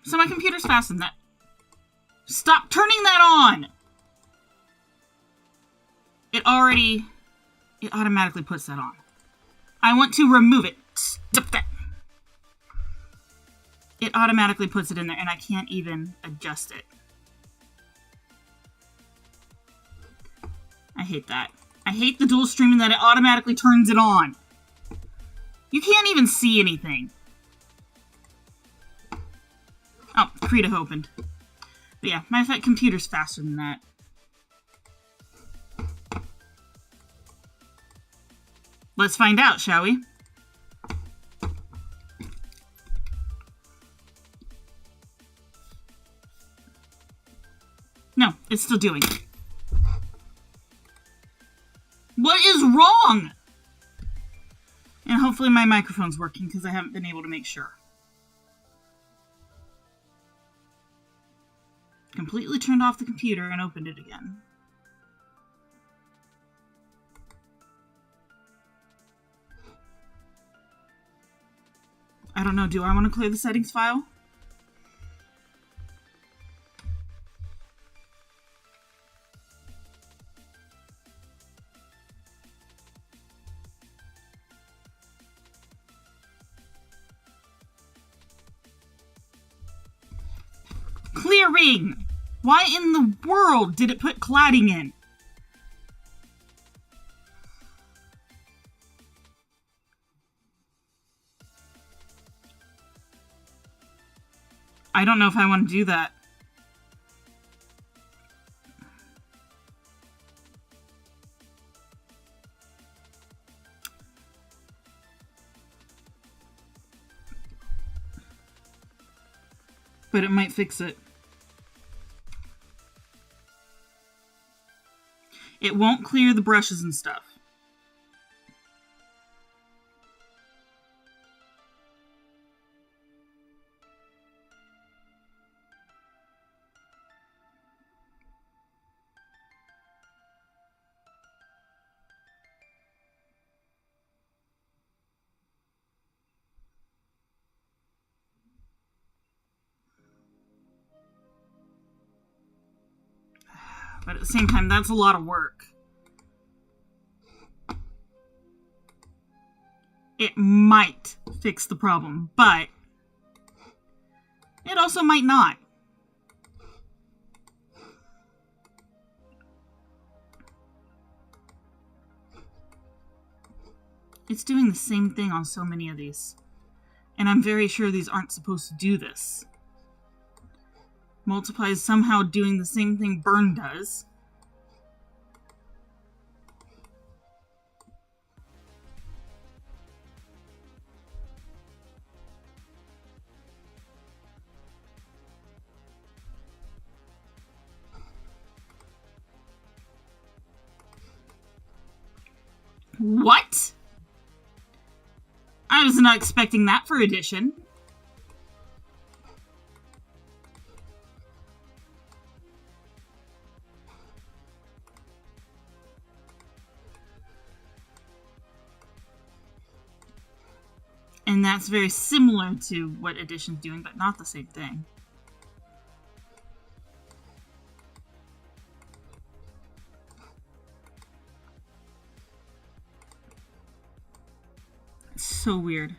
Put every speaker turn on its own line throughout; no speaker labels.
So my computer's faster than that. Stop turning that on! It automatically puts that on. I want to remove it. Stop that. It automatically puts it in there, and I can't even adjust it. I hate that. I hate the dual streaming that it automatically turns it on. You can't even see anything. Oh, Krita opened. But yeah, matter of fact, computer's faster than that. Let's find out, shall we? No, it's still doing it. What is wrong? And hopefully my microphone's working, because I haven't been able to make sure. Completely turned off the computer and opened it again. I don't know, do I want to clear the settings file? Clearing! Why in the world did it put cladding in? I don't know if I want to do that. But it might fix it. It won't clear the brushes and stuff. But at the same time, that's a lot of work. It might fix the problem, but it also might not. It's doing the same thing on so many of these. And I'm very sure these aren't supposed to do this. Multiply is somehow doing the same thing Burn does. What? I was not expecting that for addition. And that's very similar to what addition's doing, but not the same thing. It's so weird.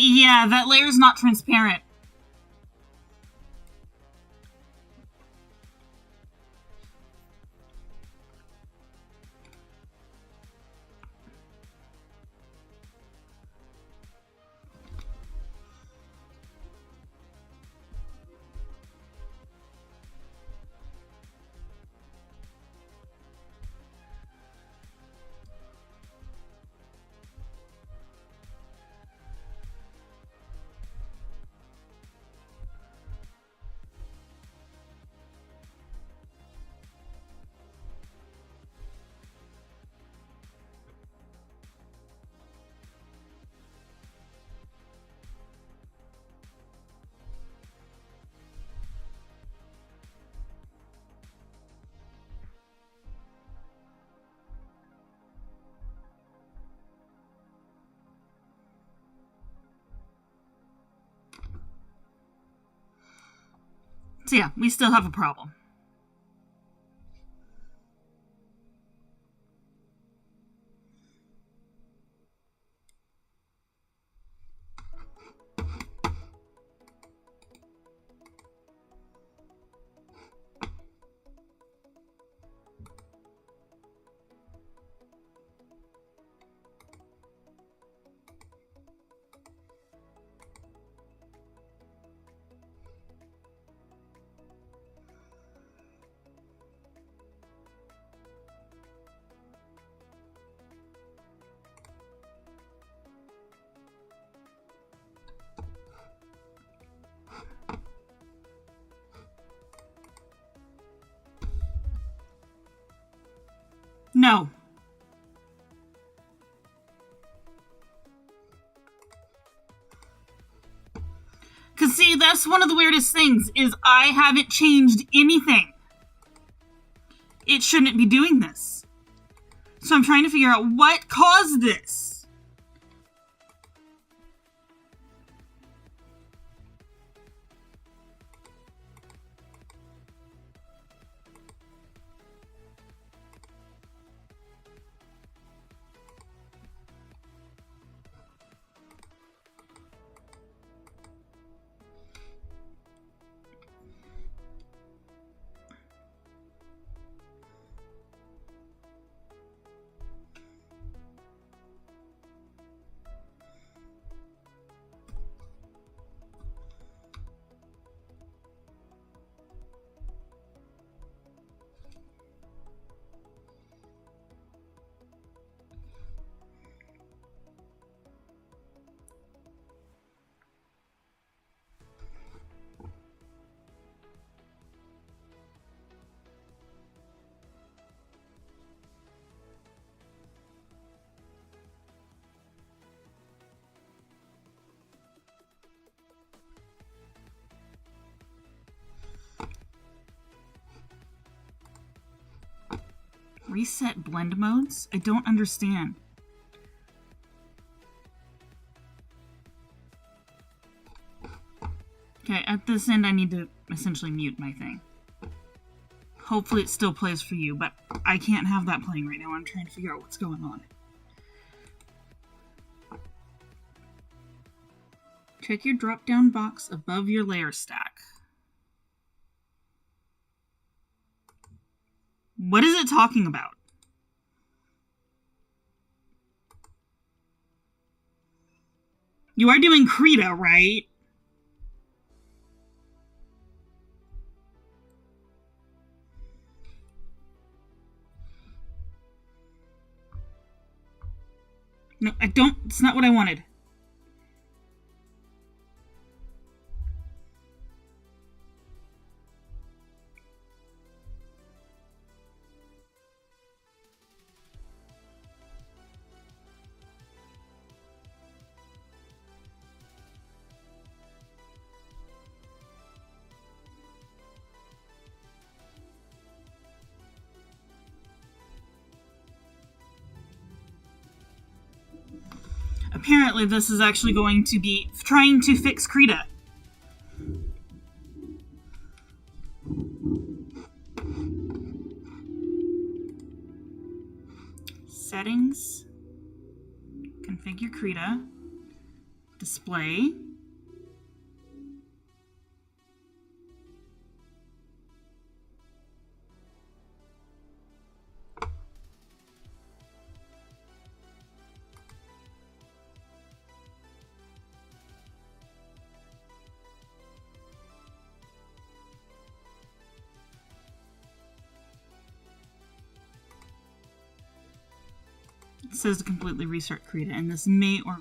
Yeah, that layer's not transparent. So yeah, we still have a problem. No. Because, see, that's one of the weirdest things, is I haven't changed anything. It shouldn't be doing this. So I'm trying to figure out what caused this. Reset blend modes? I don't understand. Okay, at this end I need to essentially mute my thing. Hopefully it still plays for you, but I can't have that playing right now. I'm trying to figure out what's going on. Check your drop-down box above your layer stack. What is it talking about? You are doing Krita, right? No, I don't. It's not what I wanted. Apparently this is actually going to be trying to fix Krita. Settings. Configure Krita. display. It says to completely restart Krita, and this may or...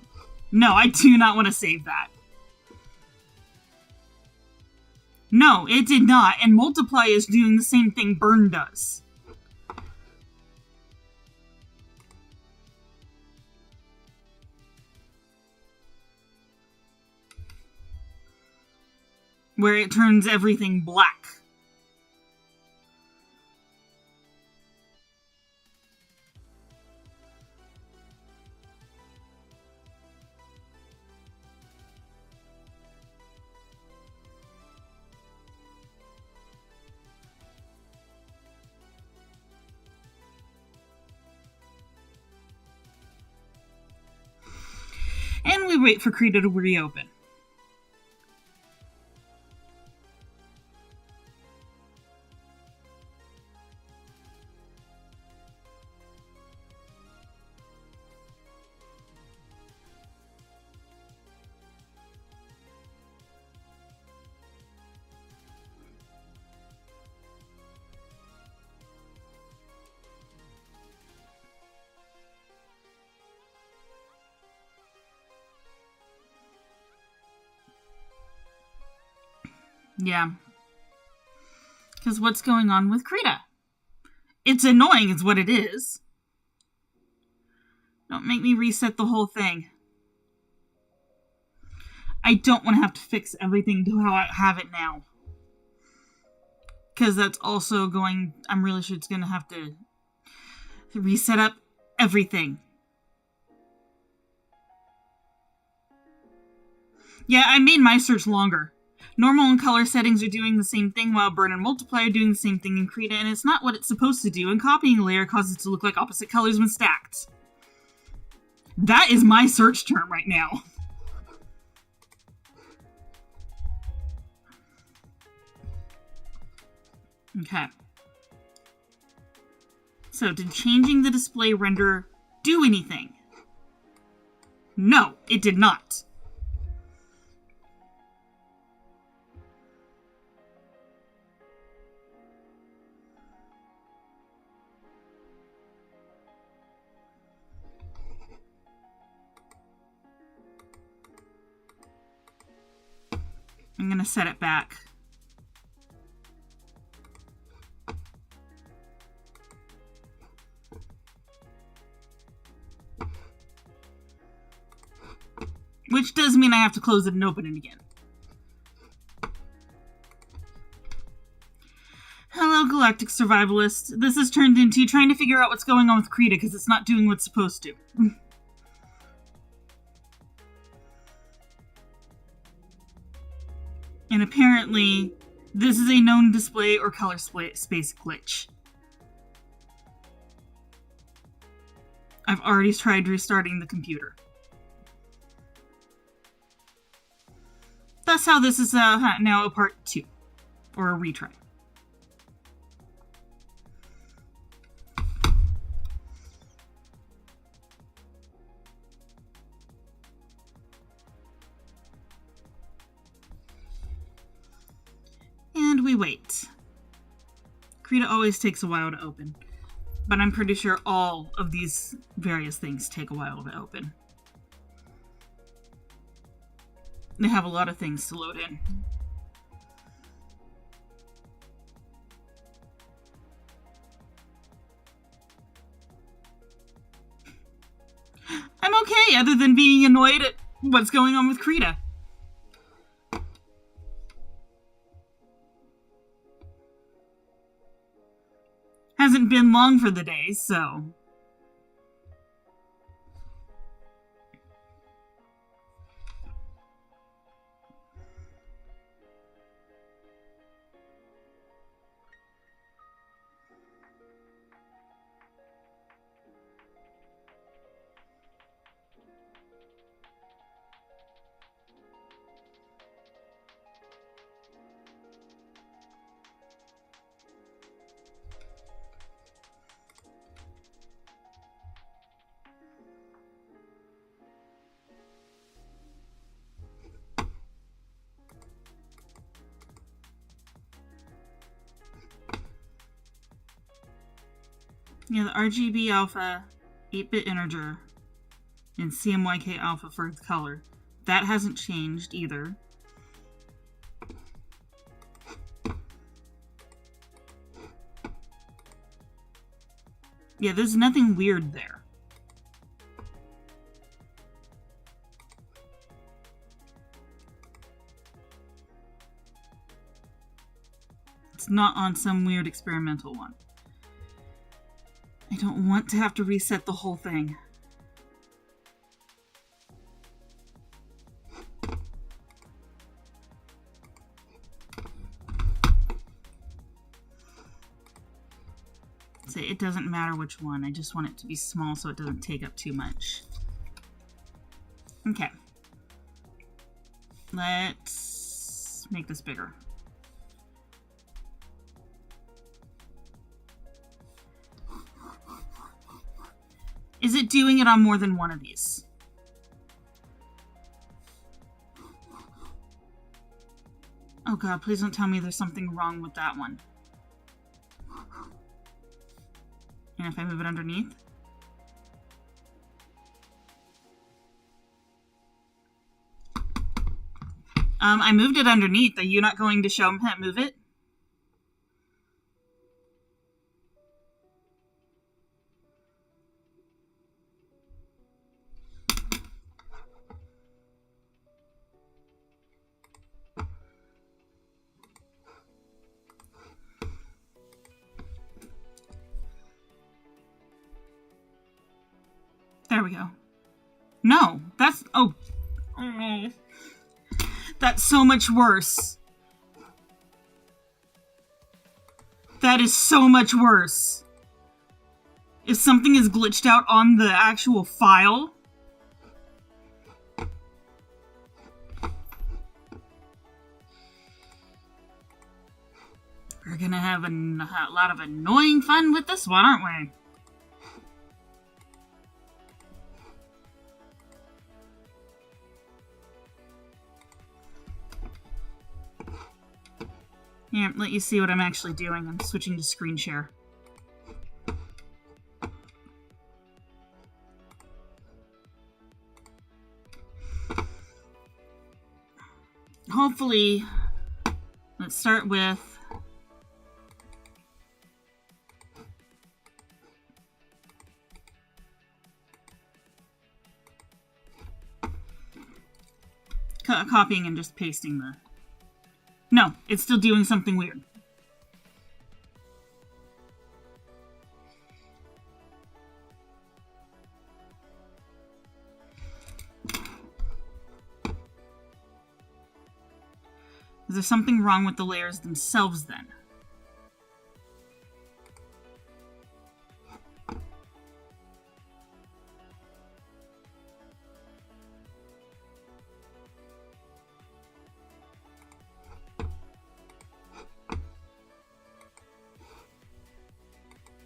No, I do not want to save that. No, it did not, and Multiply is doing the same thing Burn does. Where it turns everything black. And we wait for Krita to reopen. Yeah. Because what's going on with Krita? It's annoying is what it is. Don't make me reset the whole thing. I don't want to have to fix everything to how I have it now. Because that's also going... I'm really sure it's going to have to reset up everything. Yeah, I made my search longer. Normal and color settings are doing the same thing, while Burn and Multiply are doing the same thing in Krita, and it's not what it's supposed to do, and copying a layer causes it to look like opposite colors when stacked. That is my search term right now. Okay. So, did changing the display render do anything? No, it did not. I'm going to set it back. Which does mean I have to close it and open it again. Hello, Galactic Survivalist. This has turned into trying to figure out what's going on with Krita because it's not doing what's supposed to. And apparently, this is a known display or color space glitch. I've already tried restarting the computer. That's how this is now a part 2, or a retry. And we wait. Krita always takes a while to open, but I'm pretty sure all of these various things take a while to open. They have a lot of things to load in. I'm okay, other than being annoyed at what's going on with Krita. Hasn't been long for the day, so... Yeah, the RGB alpha, 8-bit integer, and CMYK alpha for the color. That hasn't changed either. Yeah, there's nothing weird there. It's not on some weird experimental one. I don't want to have to reset the whole thing. So it doesn't matter which one. I just want it to be small so it doesn't take up too much. Okay. Let's make this bigger. Is it doing it on more than one of these? Oh god, please don't tell me there's something wrong with that one. And if I move it underneath? I moved it underneath. Are you not going to show me how to move it? There we go. No, that's... Oh. Oh. That's so much worse. That is so much worse. If something is glitched out on the actual file... We're gonna have a lot of annoying fun with this one, aren't we? Here, let you see what I'm actually doing. I'm switching to screen share. Hopefully, let's start with copying and just pasting the... No, it's still doing something weird. Is there something wrong with the layers themselves then?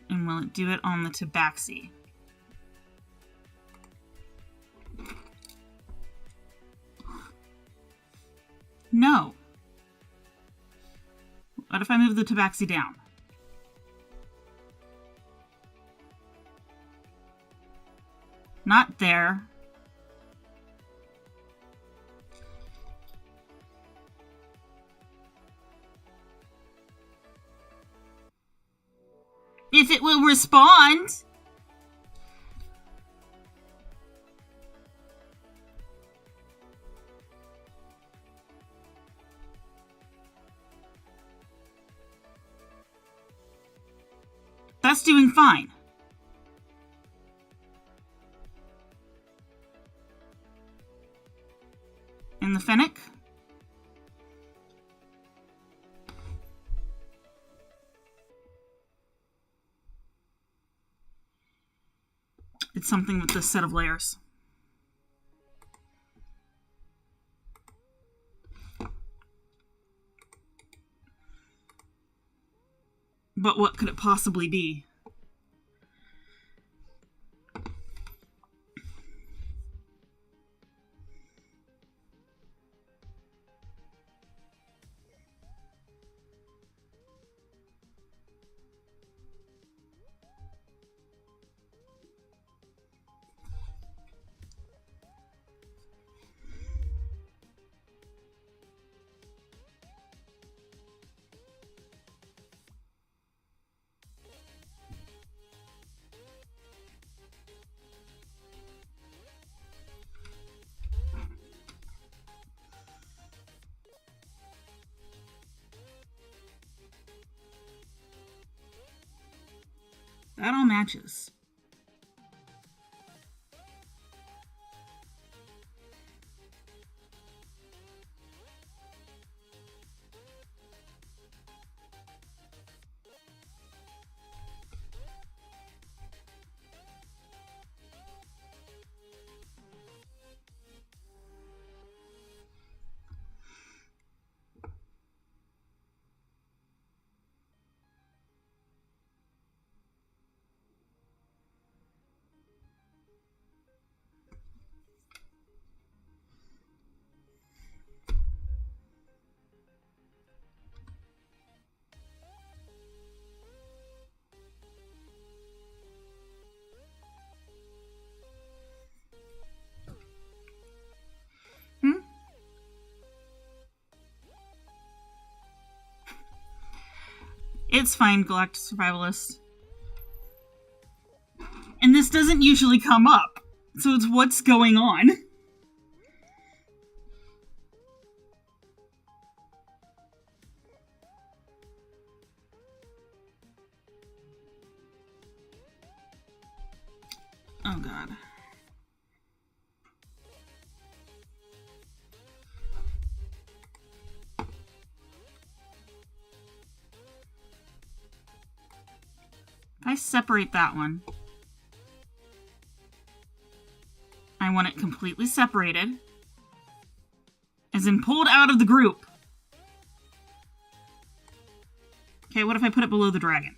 And will it do it on the Tabaxi? No. What if I move the Tabaxi down? Not there. If it will respond. That's doing fine. And the Fennec? It's something with this set of layers. But what could it possibly be? That all matches. It's fine, Galactic Survivalist. And this doesn't usually come up, so it's what's going on. Oh god. If I separate that one, I want it completely separated, as in pulled out of the group. Okay, what if I put it below the dragon?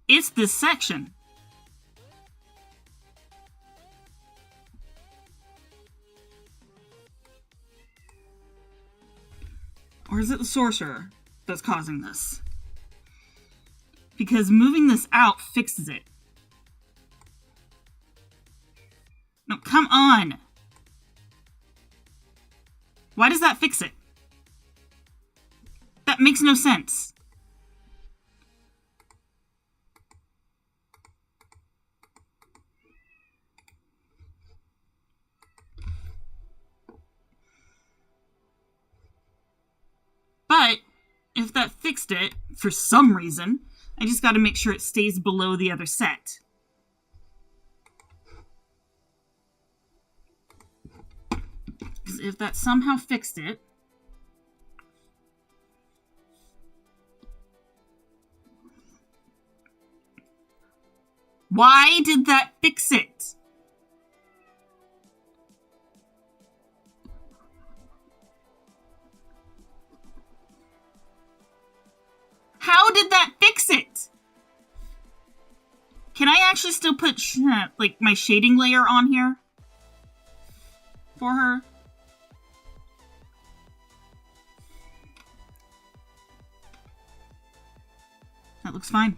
It's this section. Or is it the sorcerer that's causing this? Because moving this out fixes it. No, come on! Why does that fix it? That makes no sense. But if that fixed it, for some reason, I just gotta make sure it stays below the other set. Because if that somehow fixed it... Why did that fix it? How did that fix it? Can I actually still put, like, my shading layer on here? For her? That looks fine.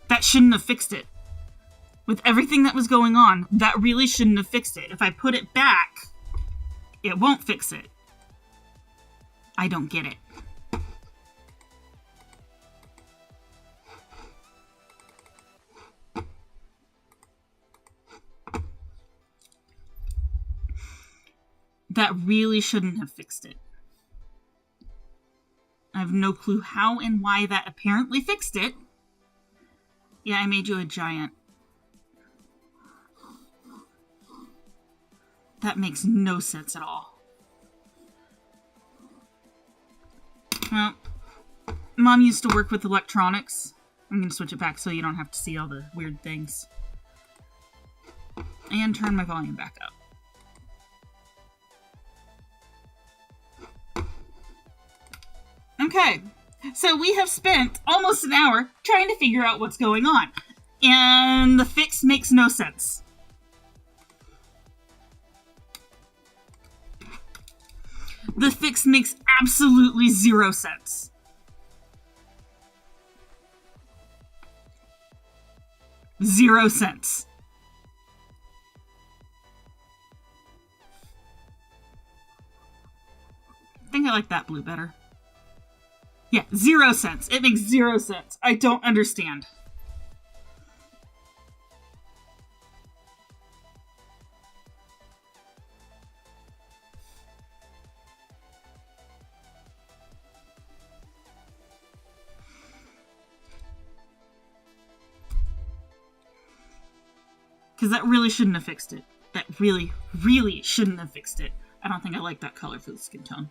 That shouldn't have fixed it. With everything that was going on, that really shouldn't have fixed it. If I put it back, it won't fix it. I don't get it. That really shouldn't have fixed it. I have no clue how and why that apparently fixed it. Yeah, I made you a giant. That makes no sense at all. Well, Mom used to work with electronics. I'm going to switch it back so you don't have to see all the weird things. And turn my volume back up. Okay, so we have spent almost an hour trying to figure out what's going on. And the fix makes no sense. The fix makes absolutely zero sense. Zero sense. I think I like that blue better. Yeah, 0 cents. It makes 0 sense. I don't understand. Because that really shouldn't have fixed it. That really, really shouldn't have fixed it. I don't think I like that color for the skin tone.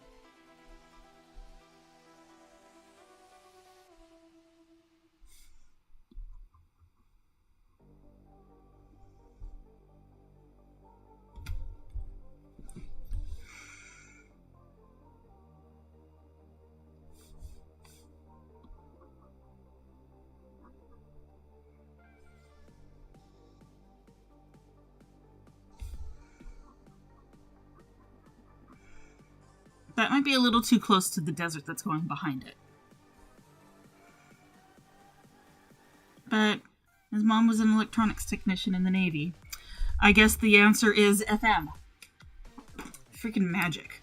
That might be a little too close to the desert that's going behind it. But his mom was an electronics technician in the Navy. I guess the answer is FM. Freaking magic.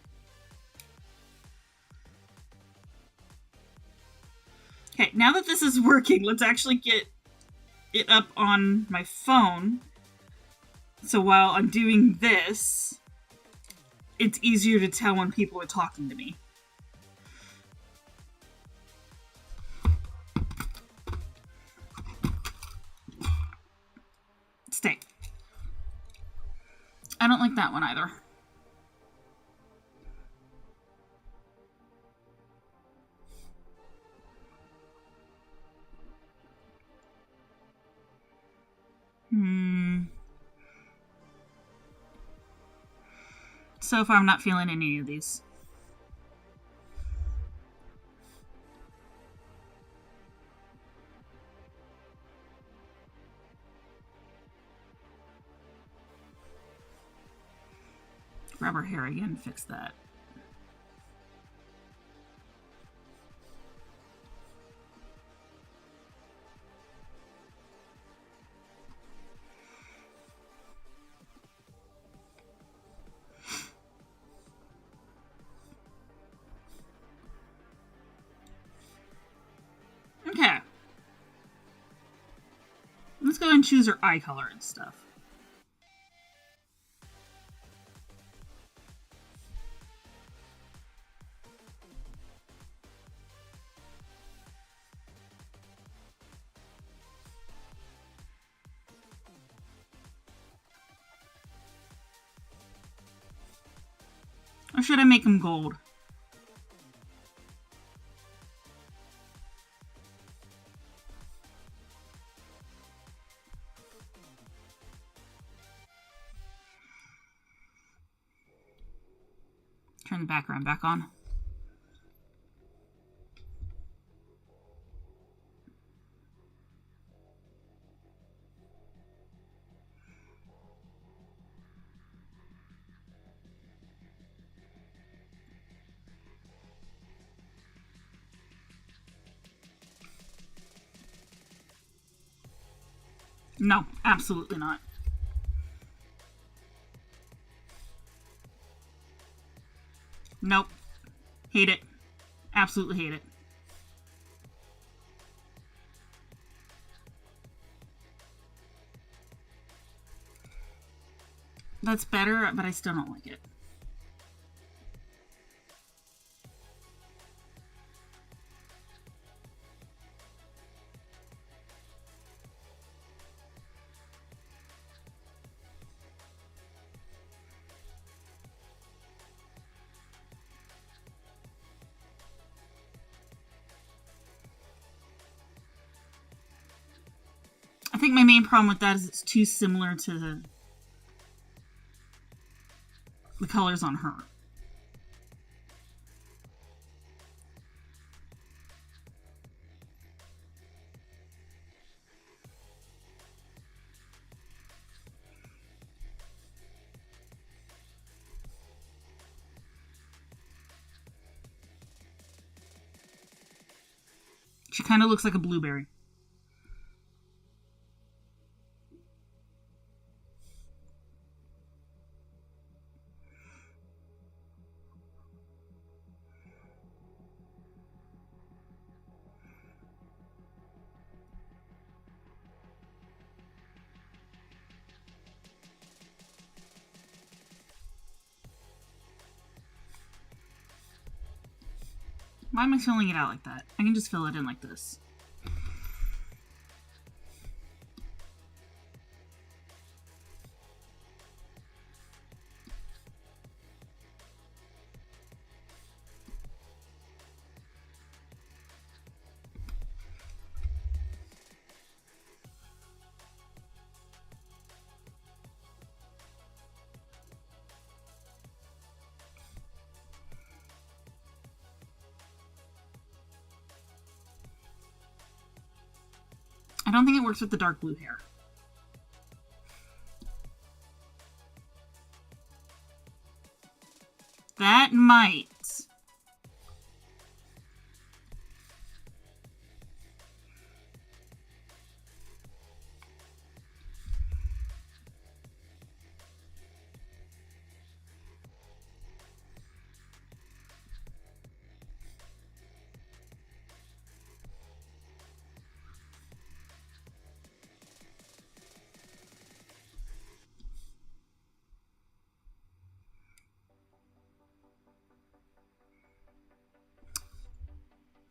Okay, now that this is working, let's actually get it up on my phone. So while I'm doing this, it's easier to tell when people are talking to me. Stay. I don't like that one either. So far, I'm not feeling any of these. Grab her hair again, fix that. Okay. Let's go and choose her eye color and stuff. Or should I make them gold? Turn the background back on. No, absolutely not. Nope. Hate it. Absolutely hate it. That's better, but I still don't like it. I think my main problem with that is it's too similar to the colors on her. She kind of looks like a blueberry. Why am I filling it out like that? I can just fill it in like this. I don't think it works with the dark blue hair. That might.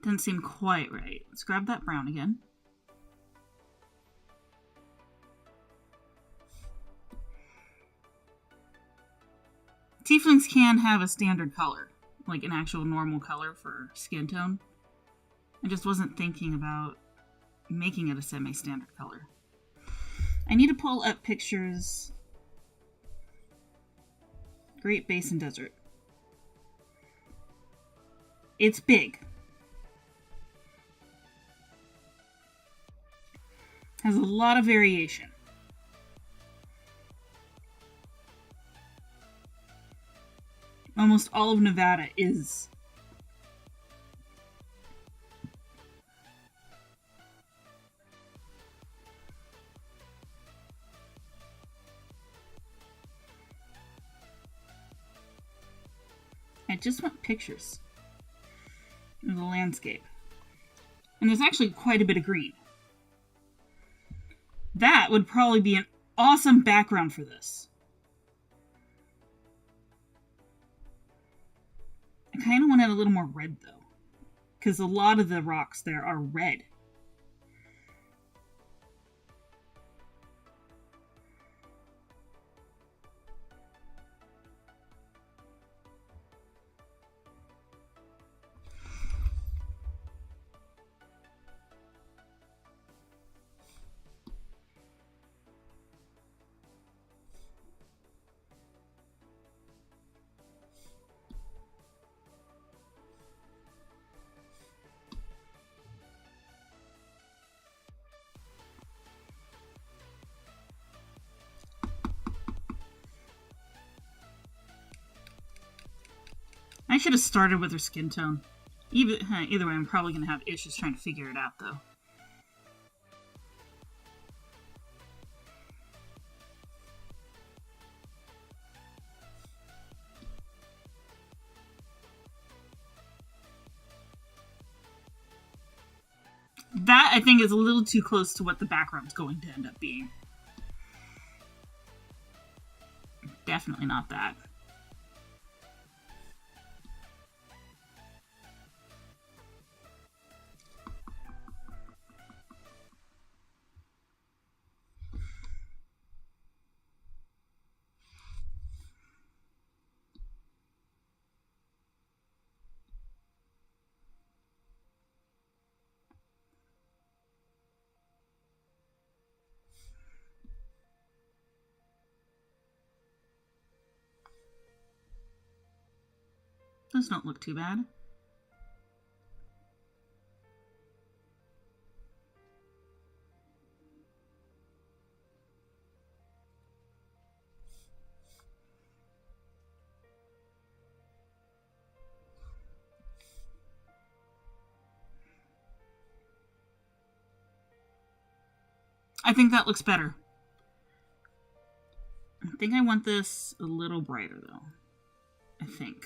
Doesn't seem quite right. Let's grab that brown again. Tieflings can have a standard color, like an actual normal color for skin tone. I just wasn't thinking about making it a semi-standard color. I need to pull up pictures. Great Basin Desert. It's big. Has a lot of variation. Almost all of Nevada is. I just want pictures of the landscape. And there's actually quite a bit of green. That would probably be an awesome background for this. I kind of want it a little more red, though. Because a lot of the rocks there are red. I should have started with her skin tone. Either way, I'm probably going to have issues trying to figure it out, though. That, I think, is a little too close to what the background's going to end up being. Definitely not that. Those don't look too bad. I think that looks better. I think I want this a little brighter, though. I think.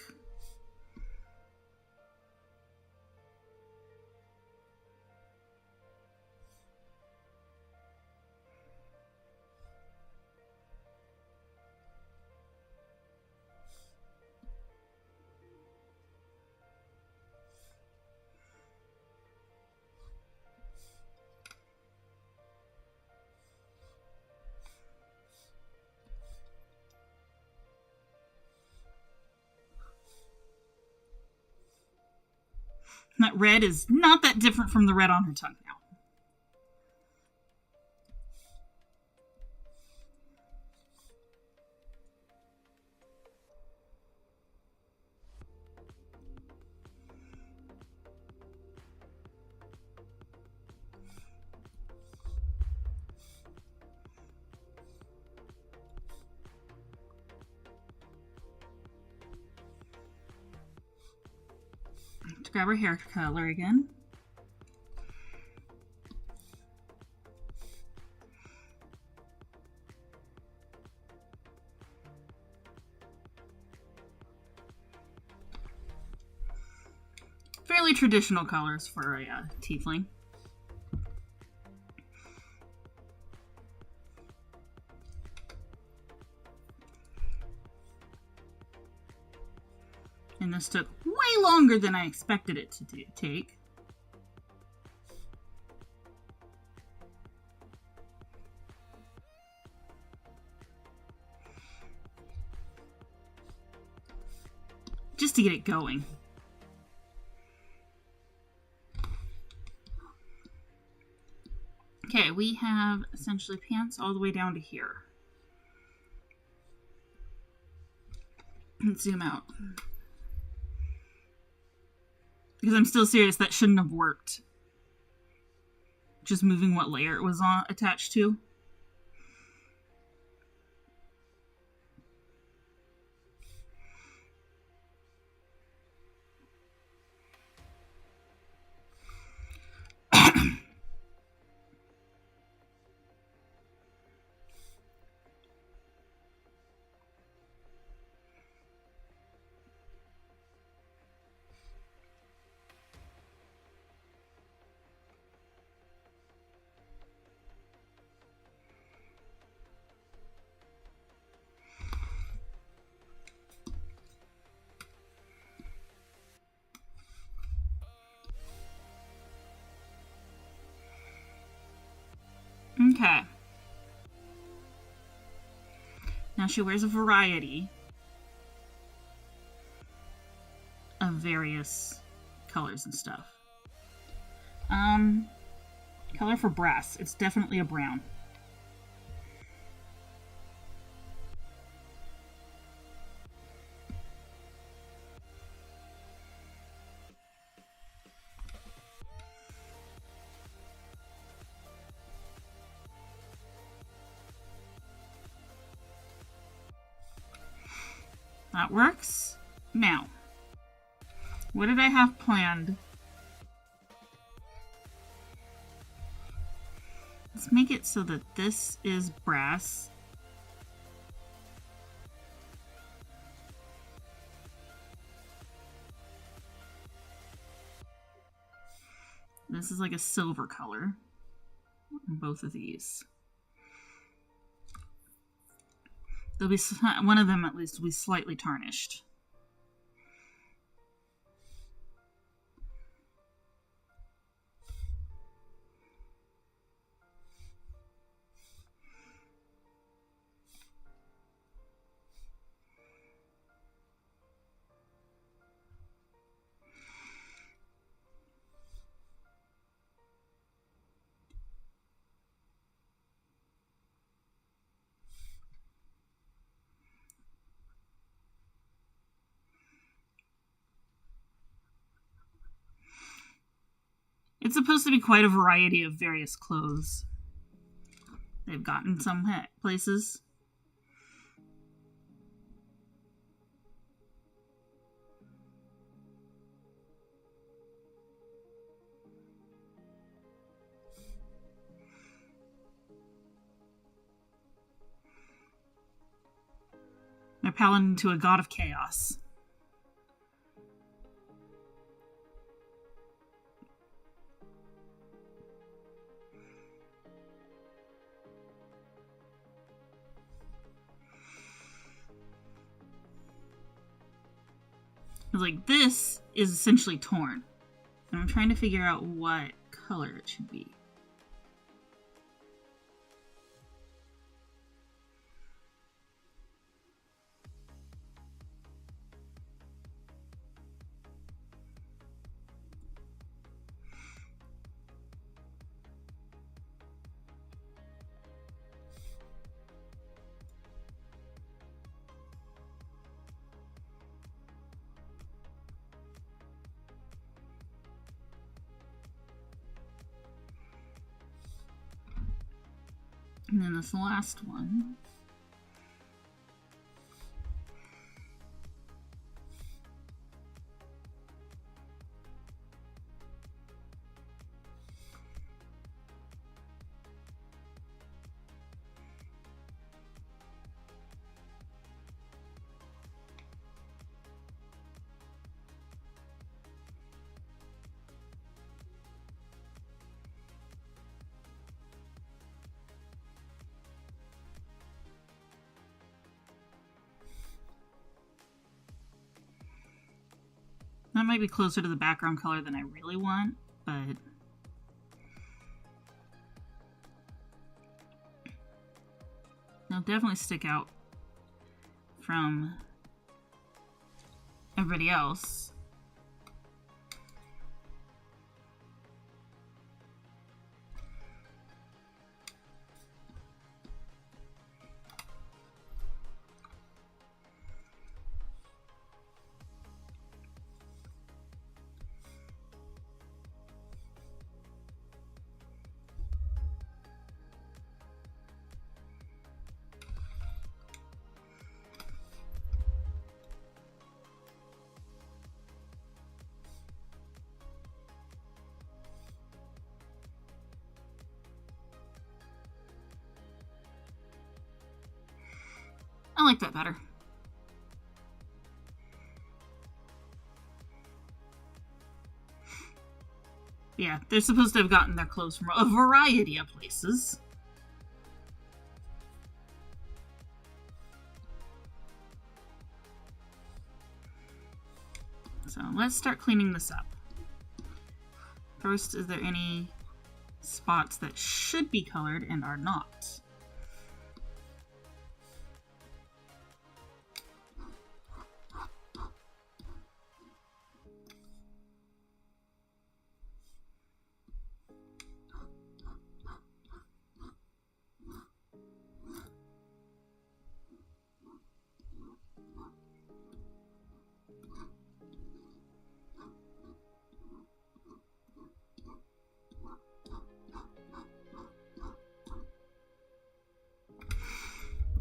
That red is not that different from the red on her tongue now. grab our hair color again. Fairly traditional colors for a tiefling. And this took way longer than I expected it to take. Just to get it going. Okay, we have essentially pants all the way down to here. Let's zoom out. Because I'm still serious, that shouldn't have worked. Just moving what layer it was on attached to. Okay. Now she wears a variety of various colors and stuff. Color for brass. It's definitely a brown. That works. Now, what did I have planned? Let's make it so that this is brass. This is like a silver color in both of these. There'll be one of them at least will be slightly tarnished. It's supposed to be quite a variety of various clothes they've gotten some places. They're paladin to a god of chaos. Like, this is essentially torn. And I'm trying to figure out what color it should be. And then this last one. That might be closer to the background color than I really want, but... They'll definitely stick out from everybody else. I like that better. Yeah, they're supposed to have gotten their clothes from a variety of places. So let's start cleaning this up. First, is there any spots that should be colored and are not?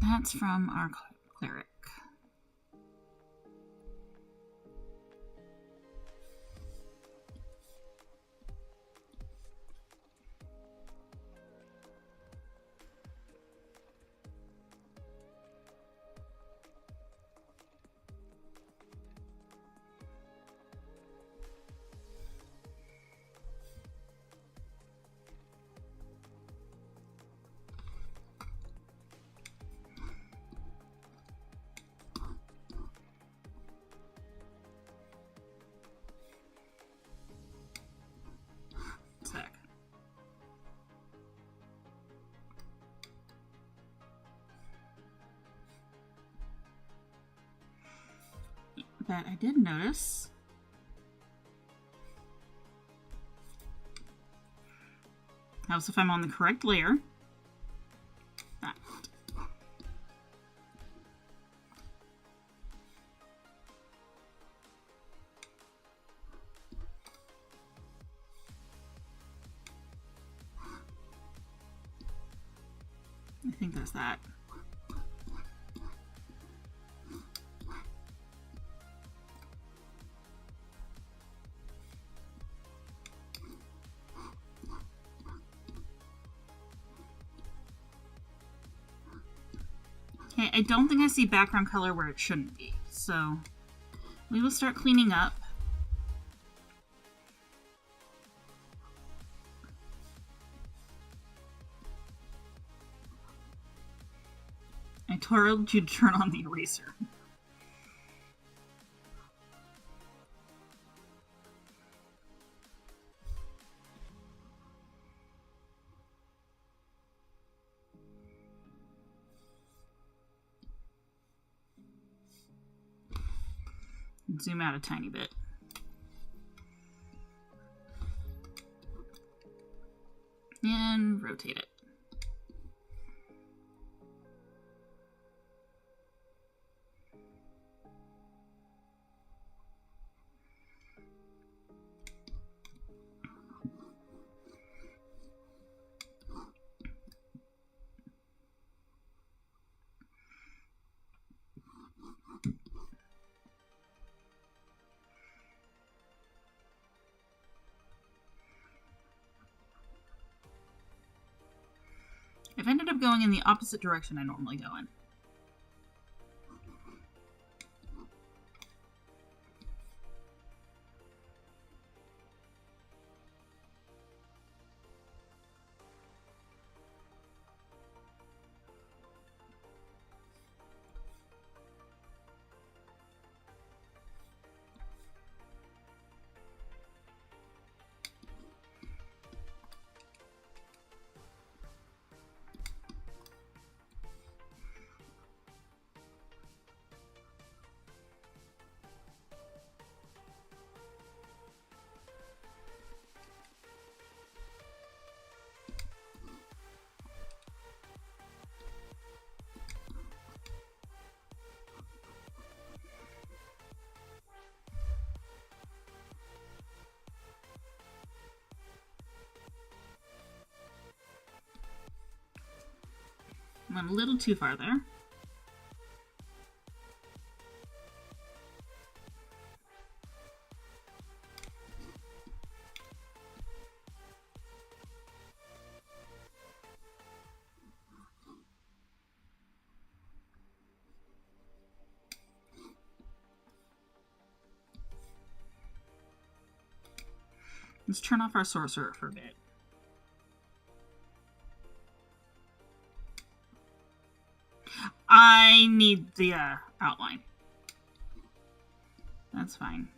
That's from our cleric. But I did notice helps if I'm on the correct layer. That. I think that's that. Okay, I don't think I see background color where it shouldn't be, so we will start cleaning up. I told you to turn on the eraser. Zoom out a tiny bit. And rotate it. I've ended up going in the opposite direction I normally go in. Went a little too far there. Let's turn off our sorcerer for a bit. I need the outline. That's fine.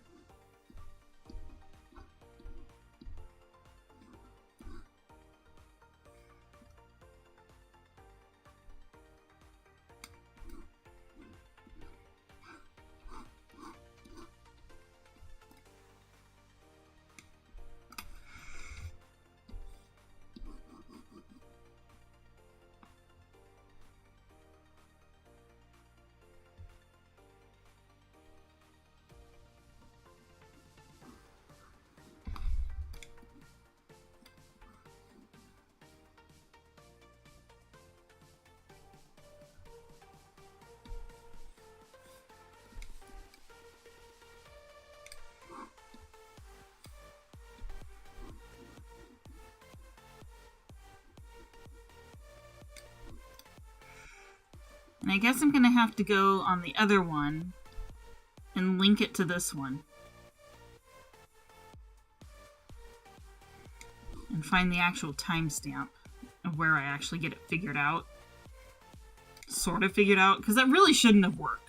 And I guess I'm going to have to go on the other one and link it to this one. And find the actual timestamp of where I actually get it figured out. Sort of figured out, because that really shouldn't have worked.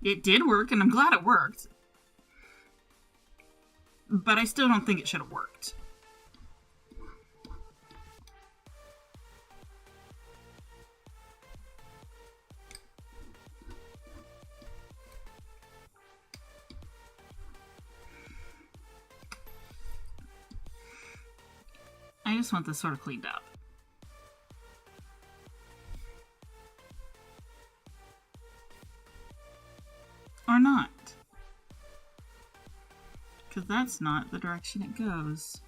It did work, and I'm glad it worked. But I still don't think it should have worked. I just want this sort of cleaned up. Or not. Because that's not the direction it goes.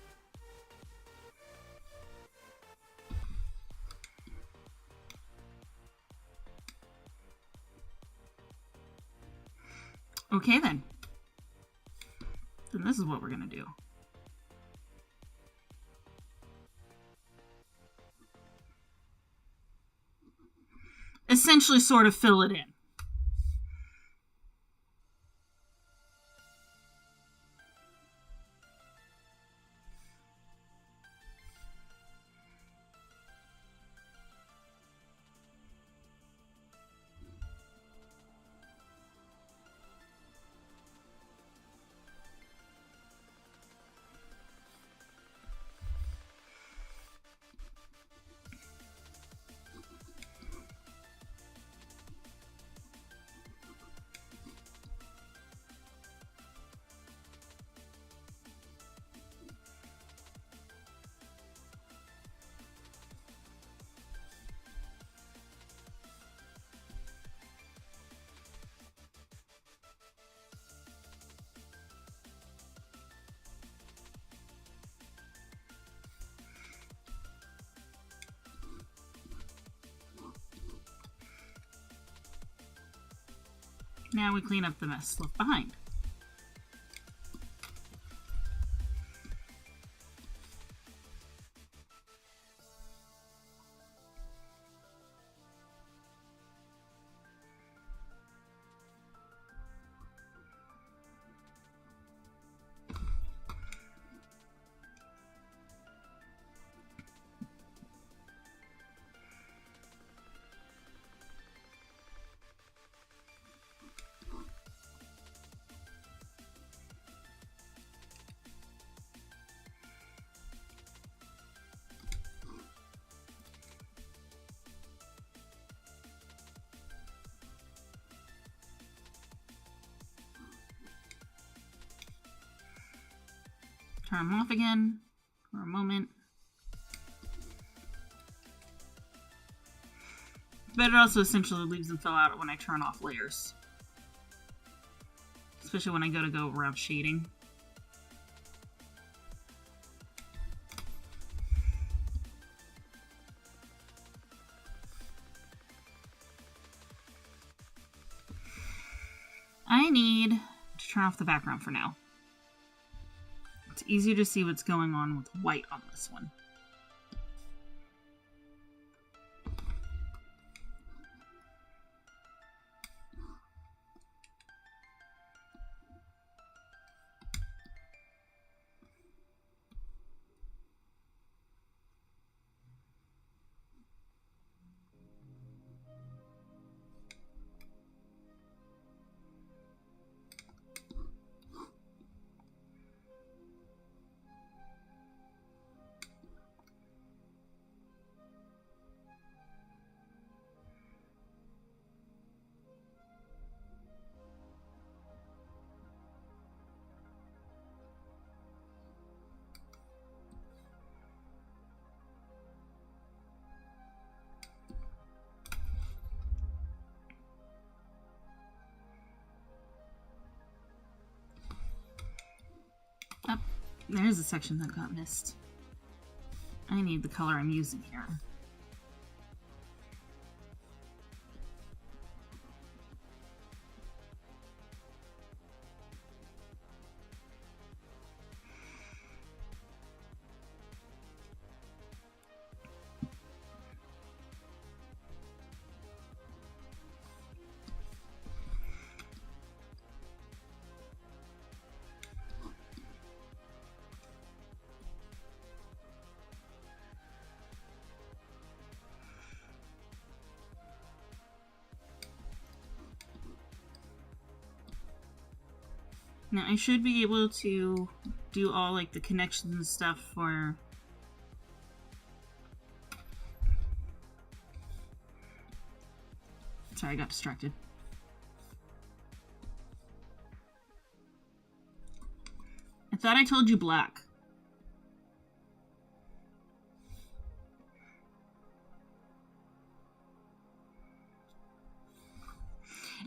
Okay then. Then this is what we're gonna do. Essentially sort of fill it in. Now we clean up the mess left behind. Turn them off again for a moment. But it also essentially leaves them fill out when I turn off layers. Especially when I go around shading. I need to turn off the background for now. It's easier to see what's going on with white on this one. Oh, there's a section that got missed. I need the color I'm using here. Now I should be able to do all like the connections and stuff for sorry, I got distracted. I thought I told you black.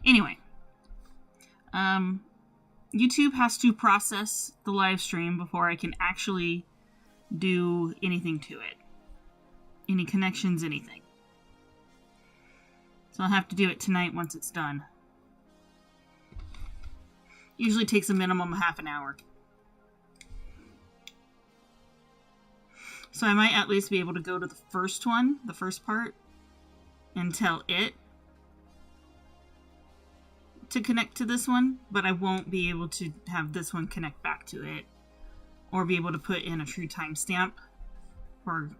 Anyway, YouTube has to process the live stream before I can actually do anything to it. Any connections, anything. So I'll have to do it tonight once it's done. Usually takes a minimum of half an hour. So I might at least be able to go to the first one, the first part, and tell it to connect to this one, but I won't be able to have this one connect back to it, or be able to put in a true timestamp. Or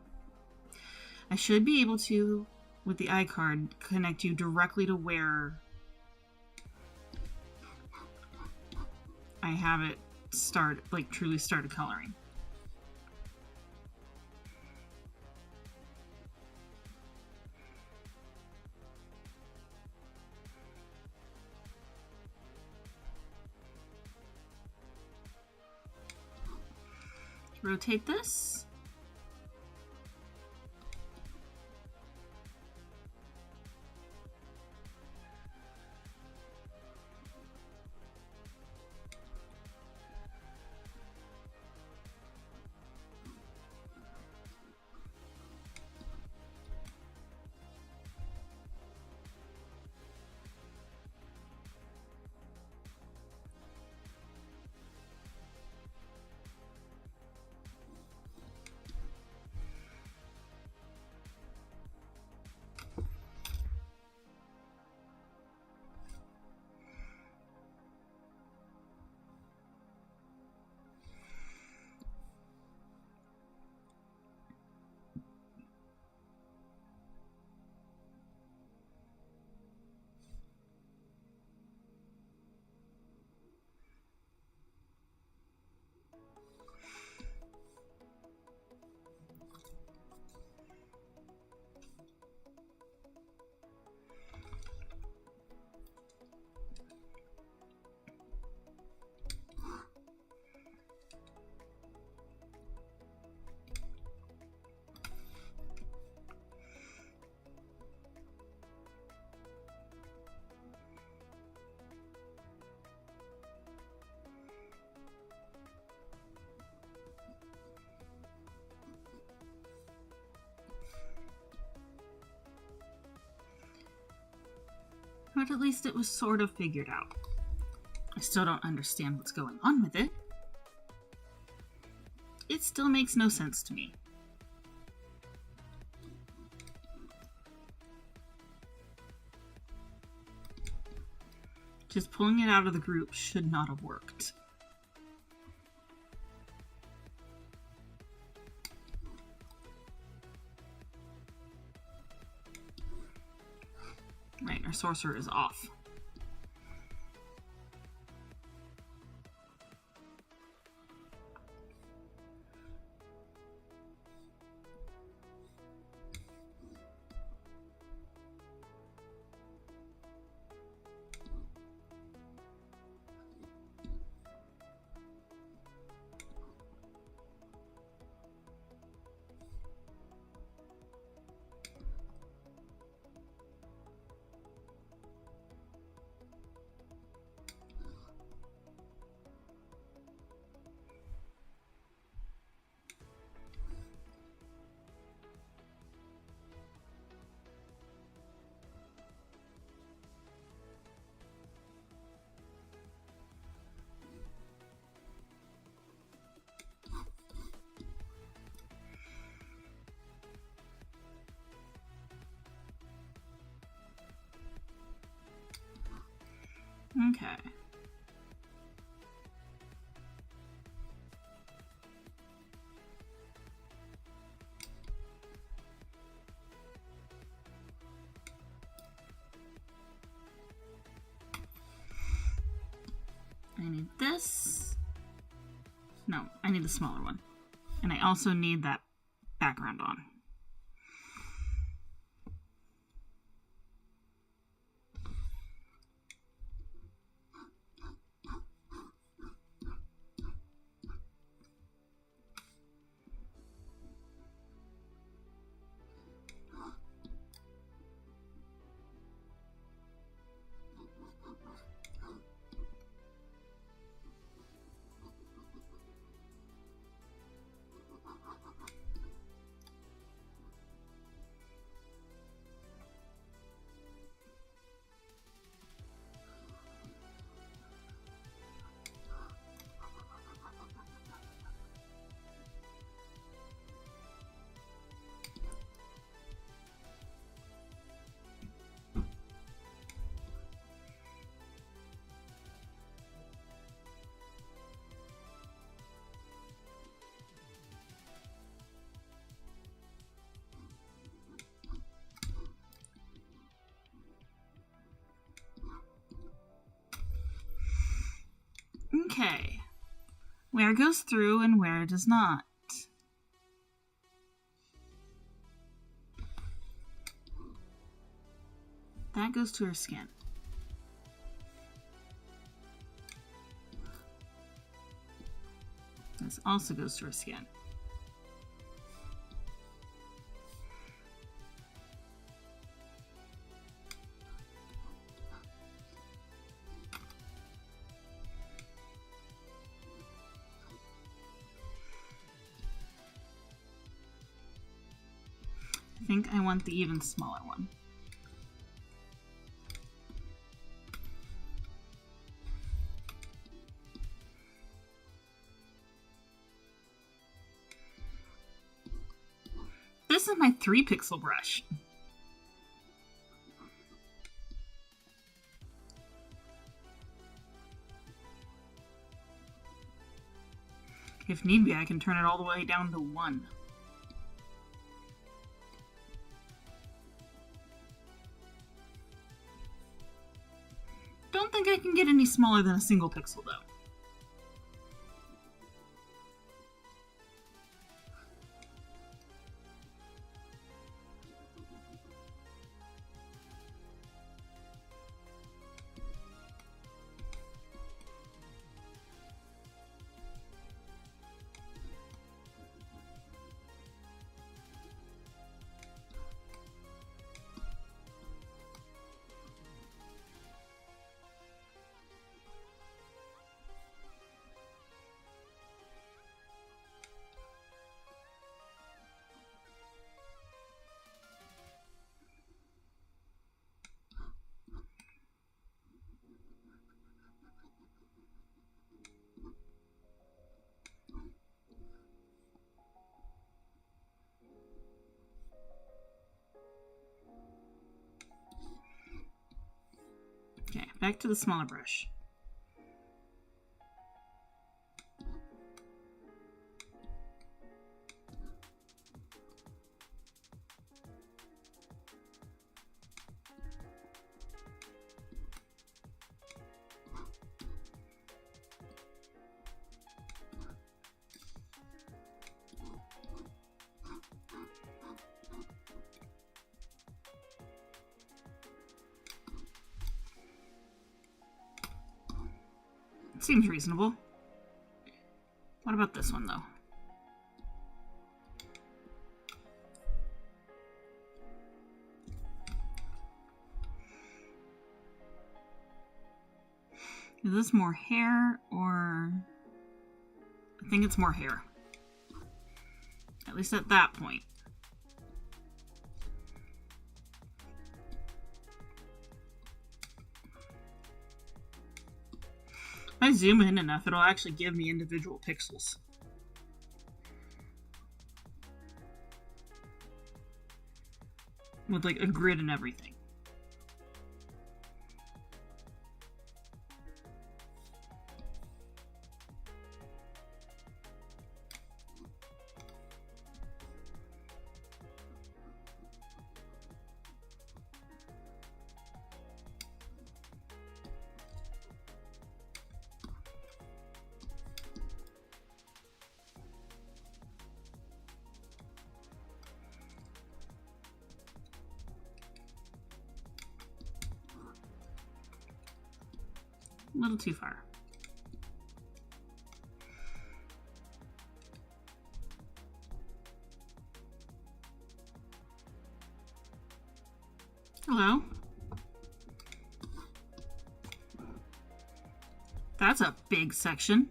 I should be able to, with the iCard, connect you directly to where I have it start, like truly started coloring. Rotate this. But at least it was sort of figured out. I still don't understand what's going on with it. It still makes no sense to me. Just pulling it out of the group should not have worked. Right, our sorcerer is off. Okay. I need this. No, I need the smaller one. And I also need that background on. Okay. Where goes through and where does not? That goes to her skin. This also goes to her skin. I think I want the even smaller one. This is my 3-pixel brush. If need be, I can turn it all the way down to 1. Don't think I can get any smaller than a single pixel, though. back to the smaller brush. Seems reasonable. What about this one, though? Is this more hair, or... I think it's more hair. At least at that point. If I zoom in enough, it'll actually give me individual pixels. With like a grid and everything. A little too far. Hello. That's a big section.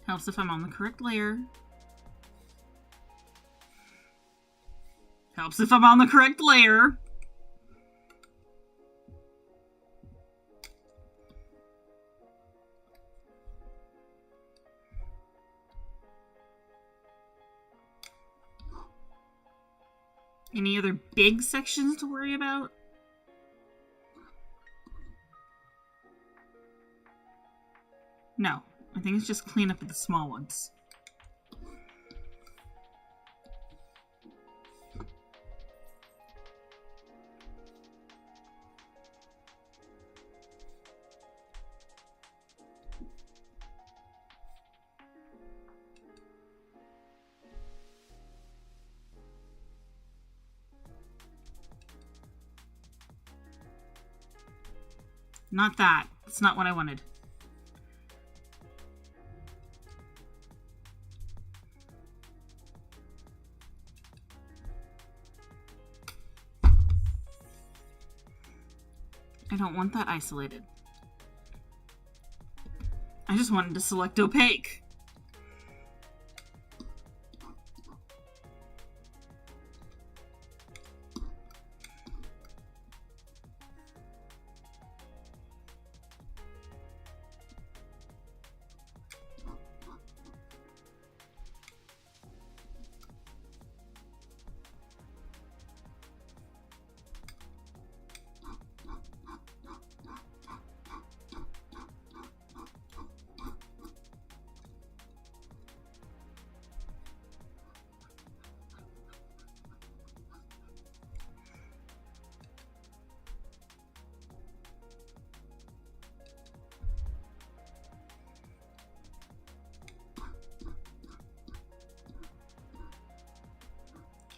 Helps if I'm on the correct layer. Helps if I'm on the correct layer. Any other big sections to worry about? No. I think it's just clean up of the small ones. Not that. That's not what I wanted. I don't want that isolated. I just wanted to select opaque.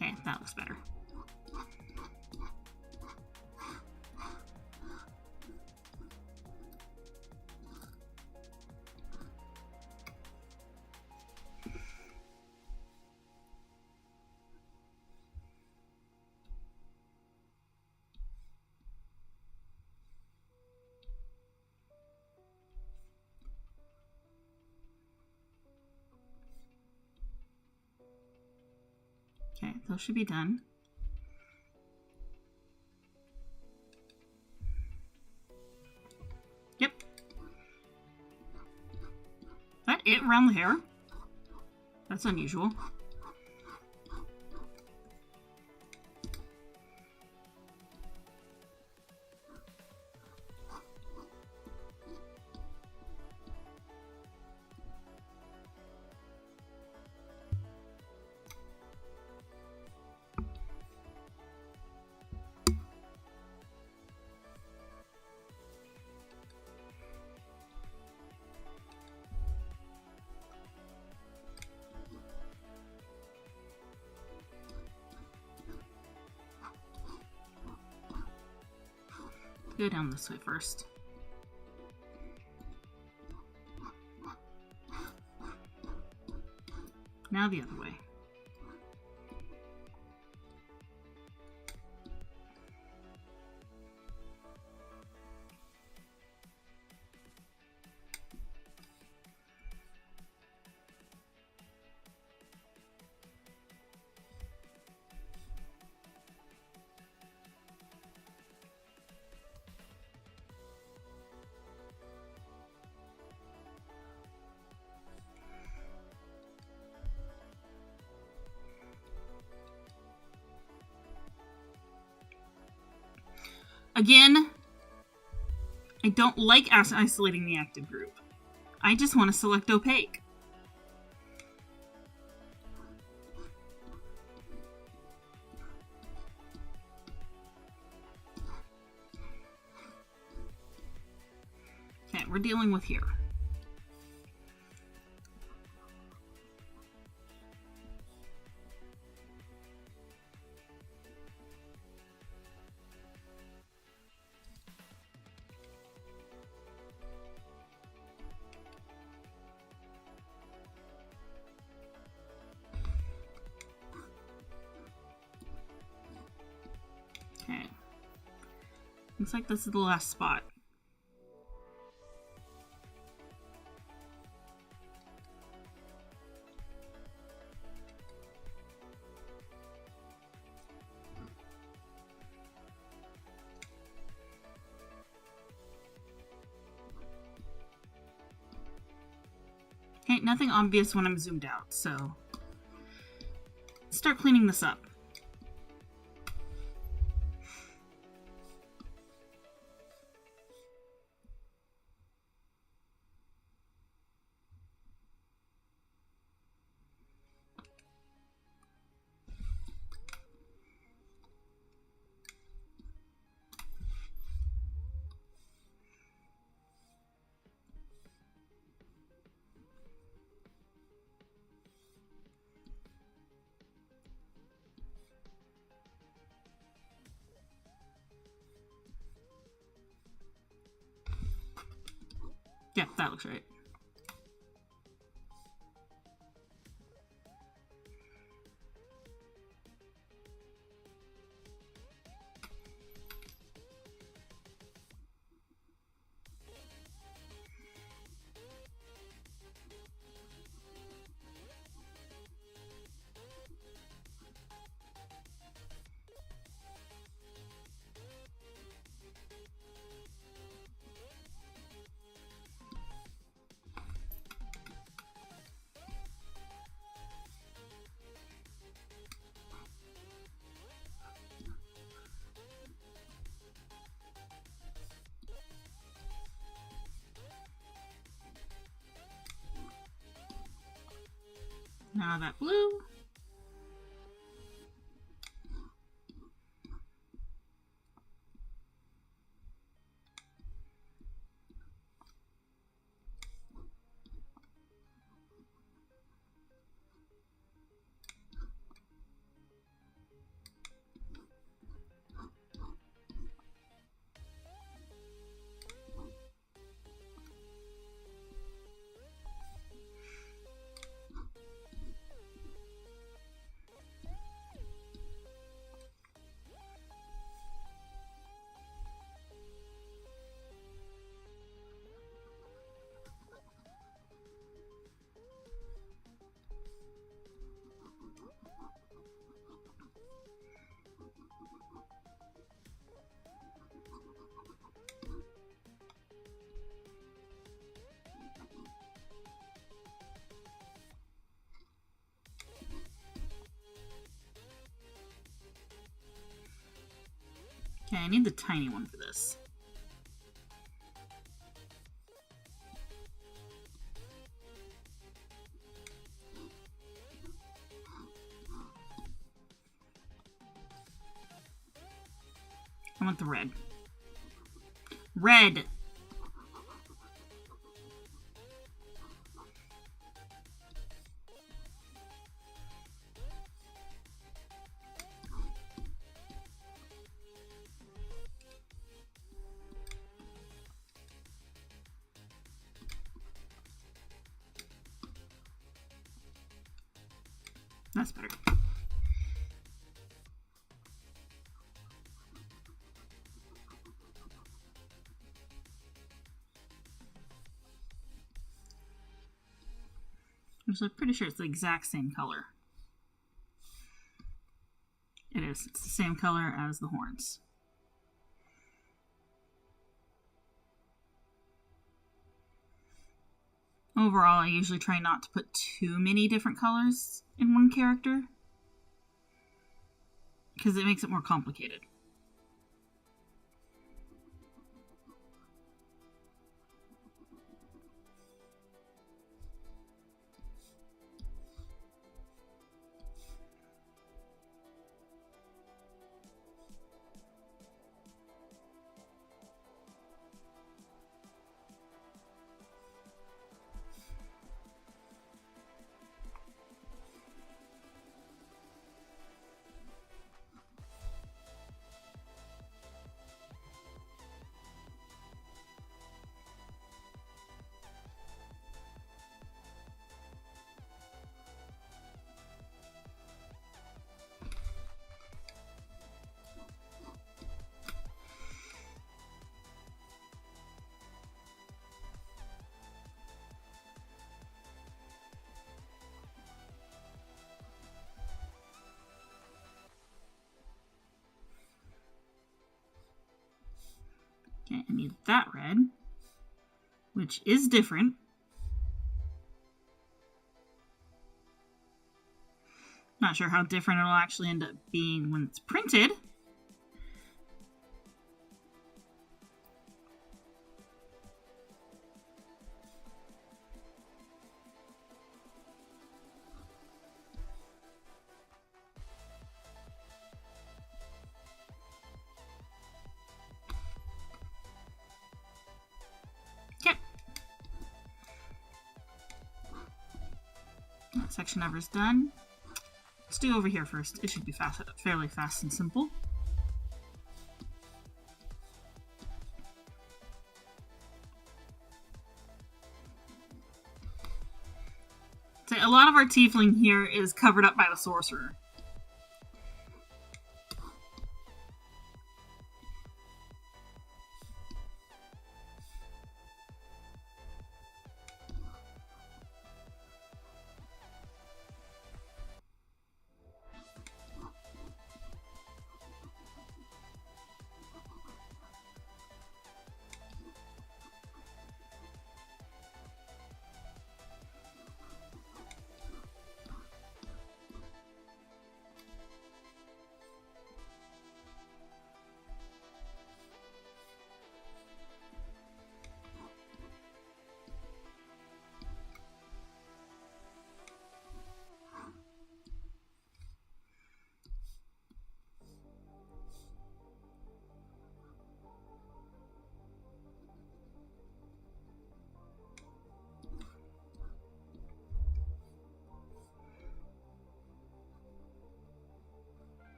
Okay, that looks better. Okay, those should be done. Yep. around the hair? That's unusual. Go down this way first. Now the other way. Again, I don't like isolating the active group. I just want to select opaque. Okay, we're dealing with here. Looks like this is the last spot. Okay, nothing obvious when I'm zoomed out, so start cleaning this up. Yeah, that looks right. Now that blue. Okay, I need the tiny one for this. I want the red. Red! That's better. I'm pretty sure it's the exact same color. It is. It's the same color as the horns. Overall, I usually try not to put too many different colors in one character, because it makes it more complicated. Okay, I need that red, which is different. Not sure how different it'll actually end up being when it's printed. That section ever's done. Let's do over here first. It should be fairly fast and simple. So a lot of our tiefling here is covered up by the sorcerer.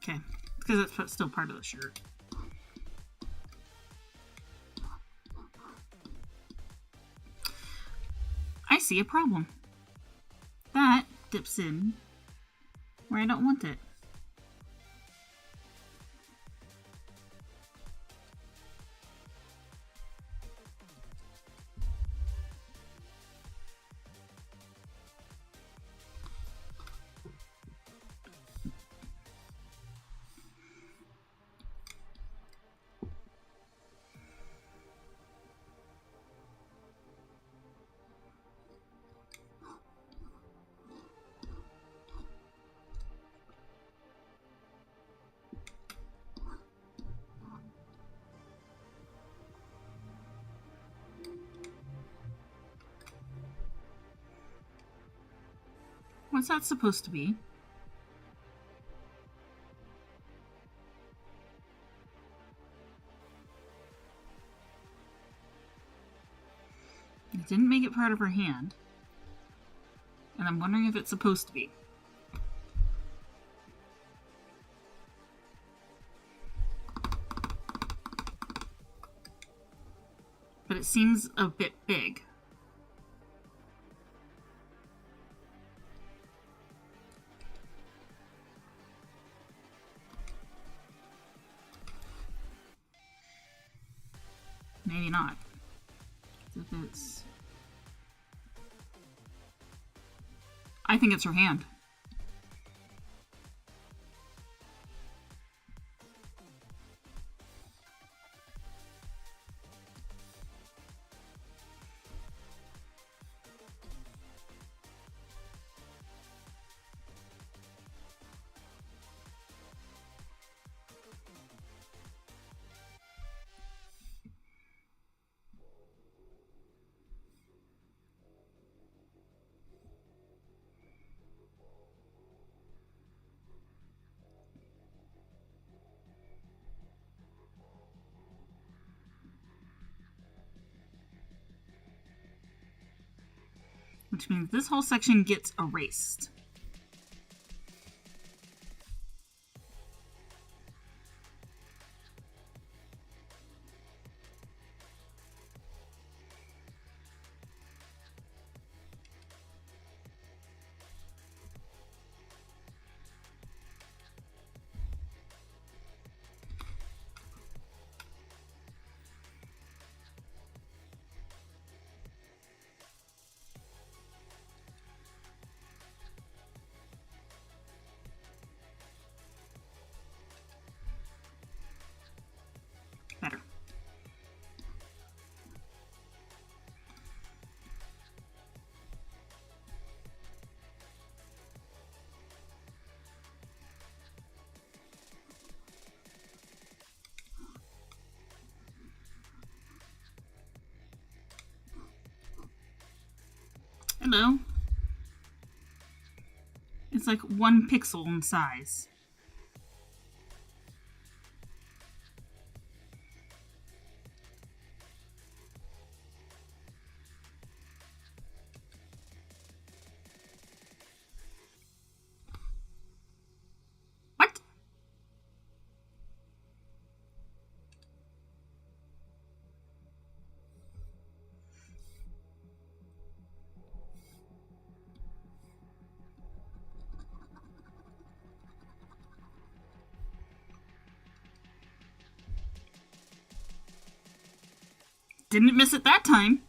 Okay, because it's still part of the shirt. I see a problem. That dips in where I don't want it. What's that supposed to be? It didn't make it part of her hand. And I'm wondering if it's supposed to be. But it seems a bit big. Maybe not. If it's... I think it's her hand. Which means this whole section gets erased. Better. Hello. It's like 1 pixel in size. What? Didn't miss it that time.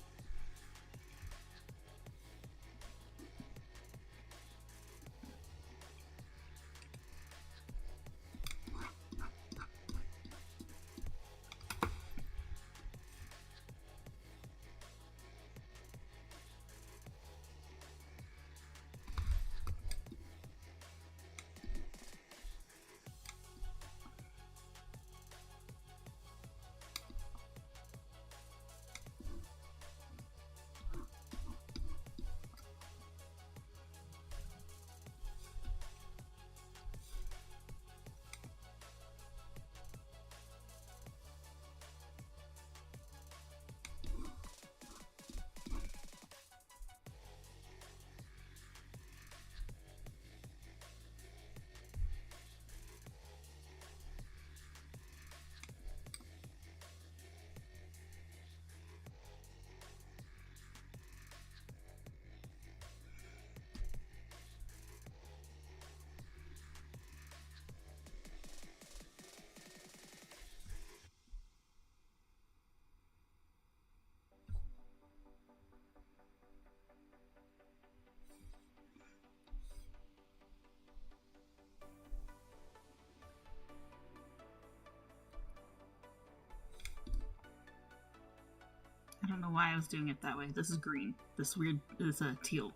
I don't know why I was doing it that way. This is green. This weird is a teal.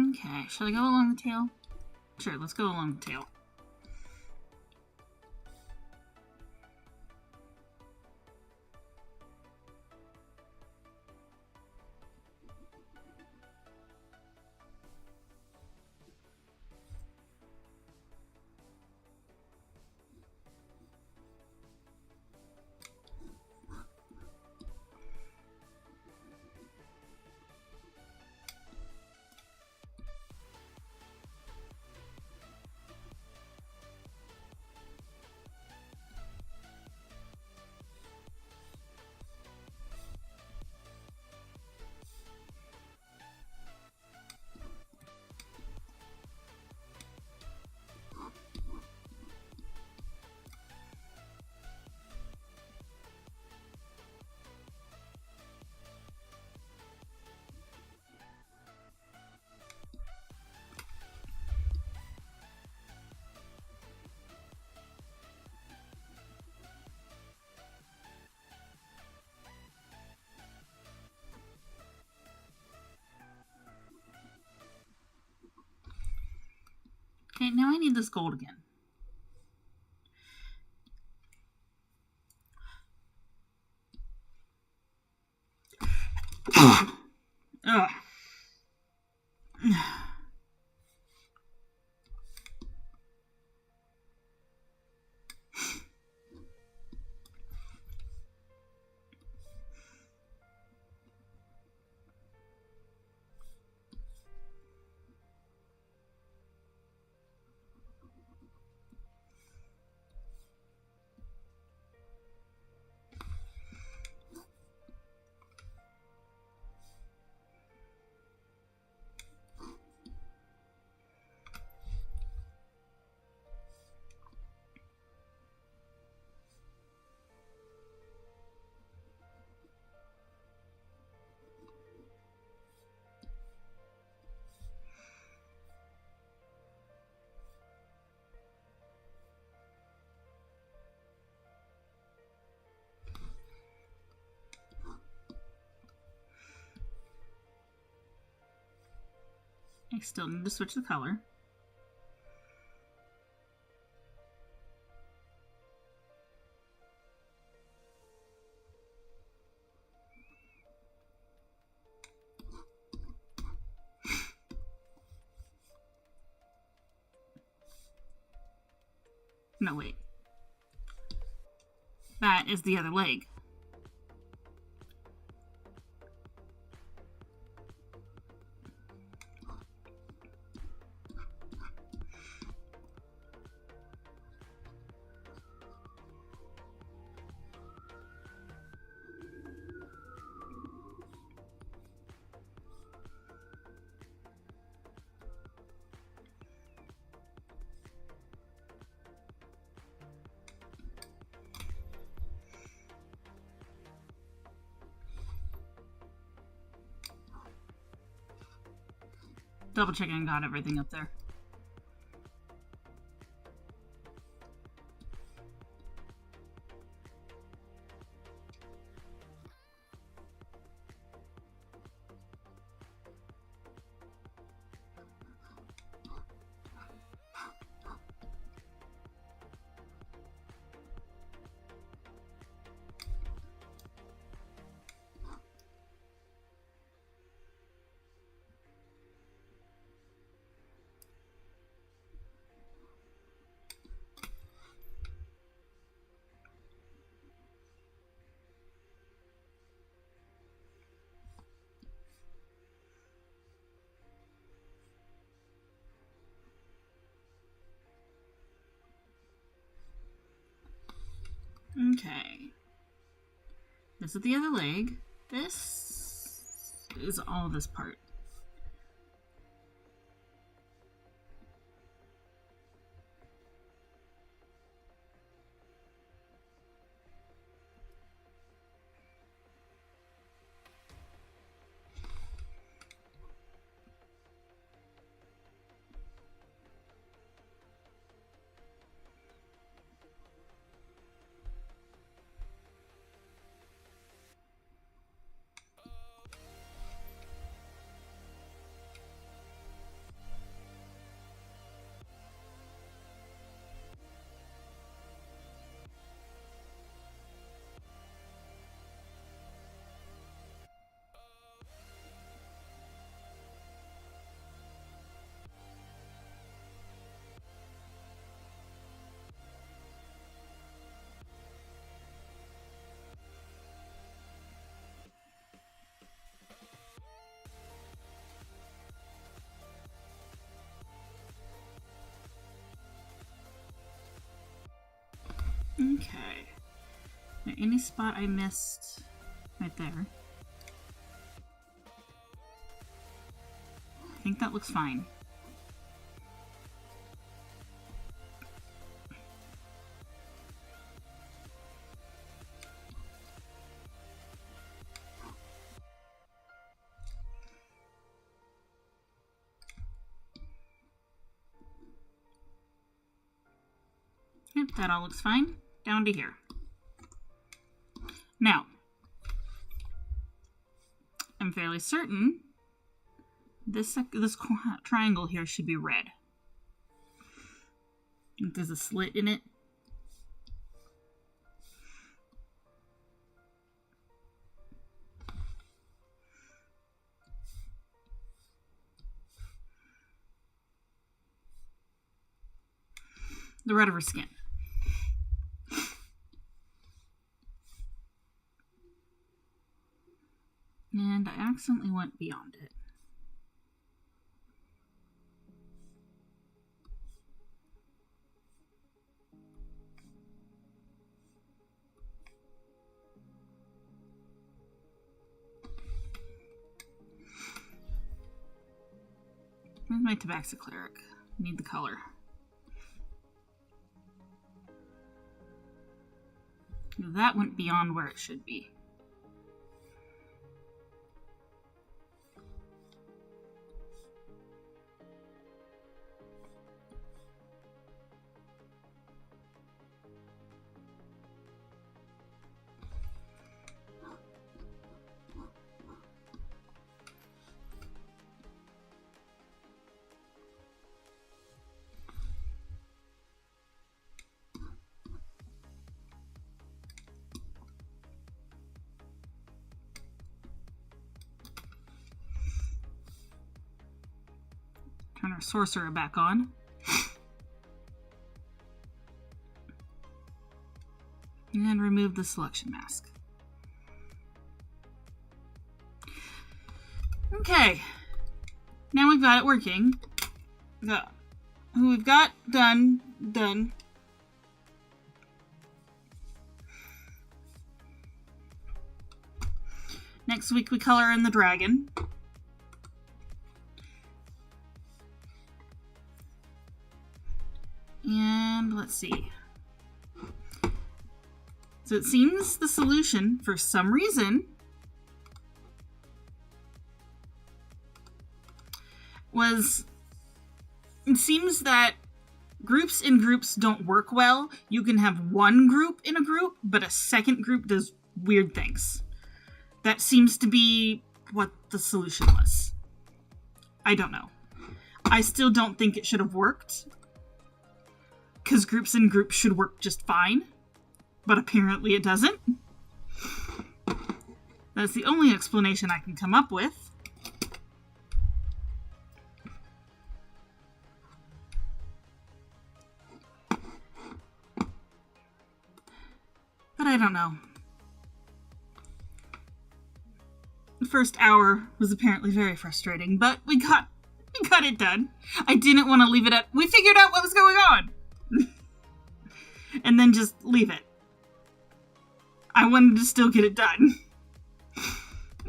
Okay, should I go along the tail? Sure, let's go along the tail. Okay, now I need this gold again. Ugh. I still need to switch the color. No, wait. That is the other leg. Double checking I got everything up there. Okay. This is the other leg. This is all this part. Okay. Now, any spot I missed right there. I think that looks fine. Yep, that all looks fine. Down to here. Now, I'm fairly certain this triangle here should be red. There's a slit in it. The red of her skin. And I accidentally went beyond it. Where's my Tabaxi cleric? Need the color. That went beyond where it should be. Turn our sorcerer back on. And remove the selection mask. Okay. Now we've got it working. Who we've got done. Next week we color in the dragon. And let's see. So it seems the solution, for some reason, was... It seems that groups in groups don't work well. You can have one group in a group, but a second group does weird things. That seems to be what the solution was. I don't know. I still don't think it should have worked, because groups in groups should work just fine, but apparently it doesn't. That's the only explanation I can come up with. But I don't know. The first hour was apparently very frustrating, but we got it done. I didn't want to leave it at, we figured out what was going on! And then just leave it. I wanted to still get it done.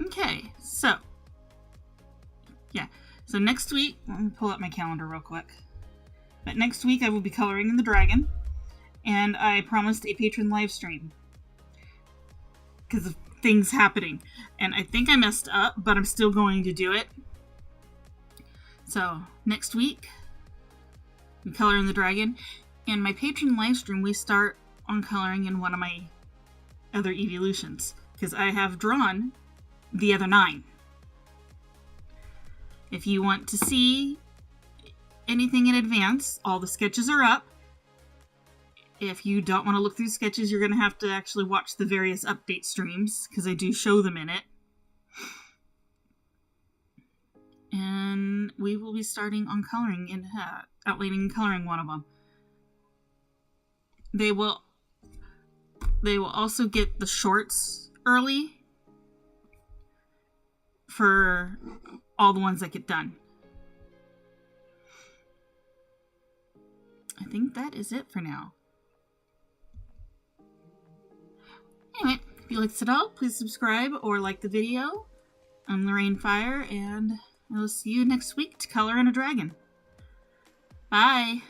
Okay, so. Yeah, so next week, let me pull up my calendar real quick. But next week I will be coloring in the dragon. And I promised a patron live stream. Because of things happening. And I think I messed up, but I'm still going to do it. So, next week, we color in the dragon. And my patron live stream, we start on coloring in one of my other evolutions. Because I have drawn the other 9. If you want to see anything in advance, all the sketches are up. If you don't want to look through sketches, you're going to have to actually watch the various update streams, because I do show them in it. And we will be starting on coloring in outlining and coloring one of them. They will also get the shorts early for all the ones that get done. I think that is it for now. If you liked it all, please subscribe or like the video. I'm Lorraine Fire, and I will see you next week to color in a dragon. Bye!